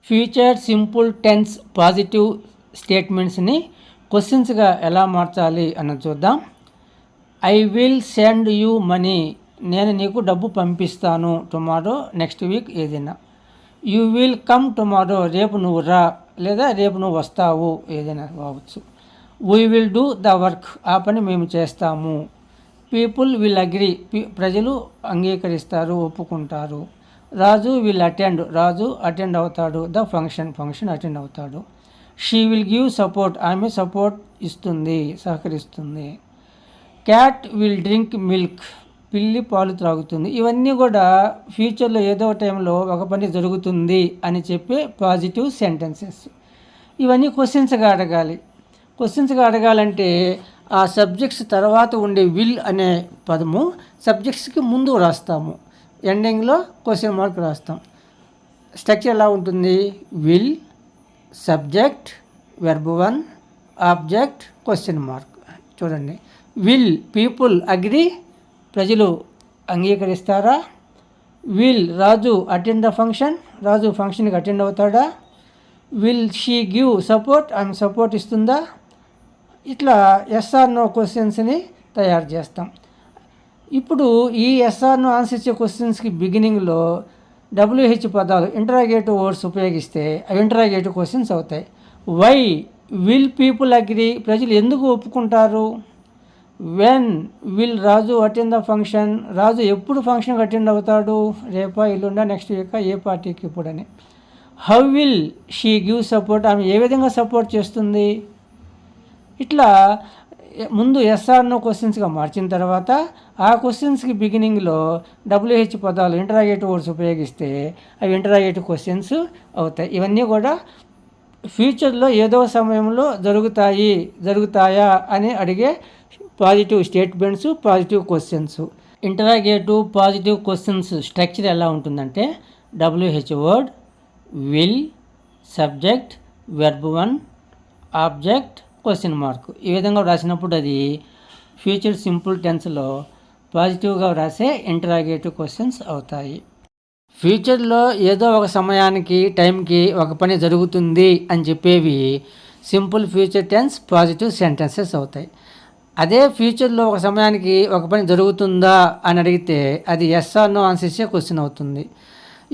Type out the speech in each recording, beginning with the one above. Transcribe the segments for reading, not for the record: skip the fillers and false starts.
Future simple tense positive స్టేట్మెంట్స్ని క్వశ్చన్స్గా ఎలా మార్చాలి అన్నది చూద్దాం. I will send you money, నేను నీకు డబ్బు పంపిస్తాను. టుమారో, నెక్స్ట్ వీక్ ఏదైనా. యూ విల్ కమ్ టుమారో, రేపు నువ్వు రా, లేదా రేపు నువ్వు వస్తావు, ఏదైనా కావచ్చు. We will do the work, ఆ పని మేము చేస్తాము. పీపుల్ విల్ అగ్రీ, ప్రజలు అంగీకరిస్తారు, ఒప్పుకుంటారు. రాజు విల్ అటెండ్, రాజు అటెండ్ అవుతాడు. ద ఫంక్షన్ అటెండ్ అవుతాడు. షీ విల్ గివ్ సపోర్ట్, ఆమె సపోర్ట్ ఇస్తుంది, సహకరిస్తుంది. క్యాట్ విల్ డ్రింక్ మిల్క్, పిల్లి పాలు త్రాగుతుంది. ఇవన్నీ కూడా ఫ్యూచర్లో ఏదో టైంలో ఒక పని జరుగుతుంది అని చెప్పే పాజిటివ్ సెంటెన్సెస్. ఇవన్నీ క్వశ్చన్స్గా అడగాలి. క్వశ్చన్స్గా అడగాలంటే ఆ సబ్జెక్ట్స్ తర్వాత ఉండే విల్ అనే పదము సబ్జెక్ట్స్కి ముందు రాస్తాము, ఎండింగ్లో క్వశ్చన్ మార్క్ రాస్తాం. స్ట్రక్చర్ ఎలా ఉంటుంది? Will, subject, verb 1, object, question mark. చూడండి, విల్ పీపుల్ అగ్రీ, ప్రజలు అంగీకరిస్తారా? Will Raju attend the function, Raju ఫంక్షన్కి అటెండ్ అవుతాడా? విల్ షీ గివ్ సపోర్ట్, ఆమె సపోర్ట్ ఇస్తుందా? ఇట్లా ఎస్ఆర్ నో క్వశ్చన్స్ని తయారు చేస్తాం. ఇప్పుడు ఈ ఎస్ఆర్ నో ఆన్సర్ ఇచ్చే క్వశ్చన్స్కి బిగినింగ్లో WH పదాలు ఇంటరాగేటివ్ వర్డ్స్ ఉపయోగిస్తే అవి ఇంటరాగేటివ్ క్వశ్చన్స్ అవుతాయి. వై విల్ పీపుల్ అగ్రీ, ప్రజలు ఎందుకు ఒప్పుకుంటారు? When will Raju attend the function, Raju ఎప్పుడు ఫంక్షన్కి అటెండ్ అవుతాడు? రేపా, ఎల్లుండా, నెక్స్ట్ వీకా, ఏ పార్టీకి ఇప్పుడని. How will she give support, ఆమె ఏ విధంగా సపోర్ట్ చేస్తుంది? ఇట్లా ముందు ఎస్ఆర్ నో క్వశ్చన్స్గా మార్చిన తర్వాత ఆ క్వశ్చన్స్కి బిగినింగ్లో WH పదాలు ఇంటరాగేటివ్ వర్డ్స్ ఉపయోగిస్తే అవి ఇంటరాగేటివ్ క్వశ్చన్స్ అవుతాయి. ఇవన్నీ కూడా ఫ్యూచర్లో ఏదో సమయంలో జరుగుతాయా అని అడిగే positive statements, positive questions. Interrogative positive questions structure ఎలా ఉంటుందంటే WH word, will, subject, verb 1, object, question mark. ఈ విధంగా రాసినప్పుడు అది ఫ్యూచర్ సింపుల్ టెన్స్లో పాజిటివ్గా రాసే ఇంటరాగేటివ్ క్వశ్చన్స్ అవుతాయి. ఫ్యూచర్లో ఏదో ఒక సమయానికి, టైంకి ఒక పని జరుగుతుంది అని చెప్పేవి simple future tense positive sentences అవుతాయి. అదే ఫ్యూచర్లో ఒక సమయానికి ఒక పని జరుగుతుందా అని అడిగితే అది ఎస్ ఆర్ నో ఆన్సర్ ఇచ్చే క్వశ్చన్ అవుతుంది.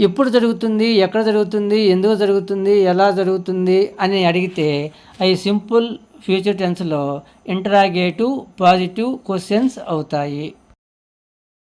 ఎప్పుడు జరుగుతుంది, ఎక్కడ జరుగుతుంది, ఎందుకు జరుగుతుంది, ఎలా జరుగుతుంది అని అడిగితే అవి సింపుల్ ఫ్యూచర్ టెన్స్లో ఇంటరాగేటివ్ పాజిటివ్ క్వశ్చన్స్ అవుతాయి.